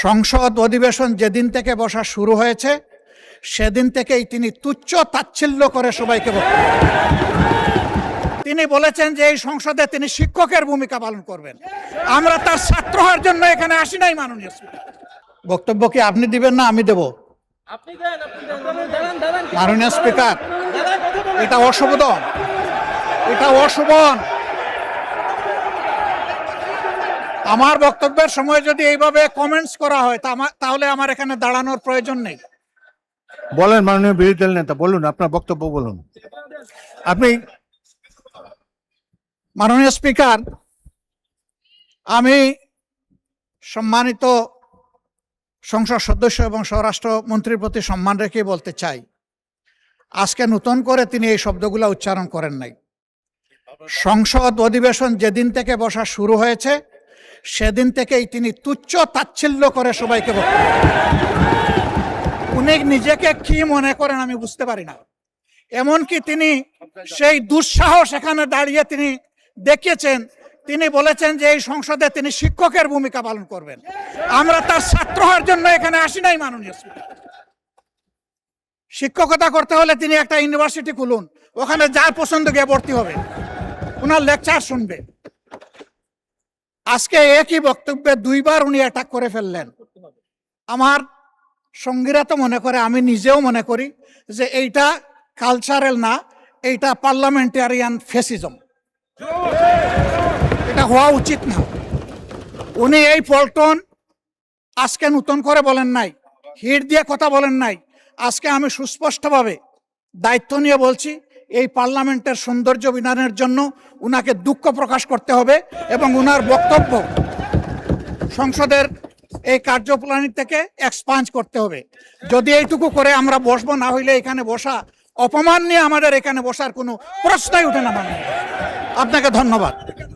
সংসদ অধিবেশন যেদিন থেকে বসা শুরু হয়েছে সেদিন থেকেই তিনি তুচ্ছ তাচ্ছিল্য করে সবাইকে তিনি বলেছেন যে এই সংসদে তিনি শিক্ষকের ভূমিকা পালন করবেন। আমরা তার ছাত্র হওয়ার জন্য এখানে আসি নাই। মাননীয় স্পিকার, বক্তব্য কি আপনি দিবেন না আমি দেব? মাননীয় স্পিকার, এটা অশোভন, এটা অশোভন। আমার বক্তব্যের সময় যদি এইভাবে কমেন্টস করা হয় তাহলে আমার এখানে দাঁড়ানোর প্রয়োজন নেই। বলেন মাননীয় বিরোধী দল নেতা, বলুন আপনার বক্তব্য বলুন। আপনি মাননীয় স্পিকার, আমি সম্মানিত সংসদ সদস্য এবং স্বরাষ্ট্র মন্ত্রীর প্রতি সম্মান রেখে বলতে চাই, আজকে নতুন করে তিনি এই শব্দগুলো উচ্চারণ করেন নাই। সংসদ অধিবেশন যেদিন থেকে বসা শুরু হয়েছে সেদিন থেকেই তিনি তুচ্ছ তাচ্ছিল্য করে সবাইকে উনি নিজেকে কি মনে করেন আমি বুঝতে পারি না। এমনকি তিনি সেই দুঃসাহস এখানে দাঁড়িয়ে তিনি দেখিয়েছেন, তিনি বলেছেন যে এই সংসদে তিনি শিক্ষকের ভূমিকা পালন করবেন। আমরা তার ছাত্র হওয়ার জন্য এখানে আসি নাই। মাননীয় স্পিকার, শিক্ষকতা করতে হলে তিনি একটা ইউনিভার্সিটি খুলুন, ওখানে যার পছন্দ গিয়ে ভর্তি হবে, ওনার লেকচার শুনবে। আজকে একই বক্তব্যে দুইবার উনি অ্যাটাক করে ফেললেন। আমার সঙ্গীরা তো মনে করে, আমি নিজেও মনে করি যে এইটা কালচারাল না, এইটা পার্লামেন্টারিয়ান ফ্যাসিজম। এটা হওয়া উচিত না। উনি এই পল্টন আজকে নতুন করে বলেন নাই, হিট দিয়ে কথা বলেন নাই। আজকে আমি সুস্পষ্টভাবে দায়িত্ব নিয়ে বলছি, এই পার্লামেন্টের সৌন্দর্য বিধানের জন্য উনাকে দুঃখ প্রকাশ করতে হবে এবং উনার বক্তব্য সংসদের এই কার্যপ্রণালী থেকে এক্সপাঞ্জ করতে হবে। যদি এইটুকু করে আমরা বসবো, না হইলে এখানে বসা অপমান নিয়ে আমাদের এখানে বসার কোনো প্রশ্নই উঠে না। আপনাকে ধন্যবাদ।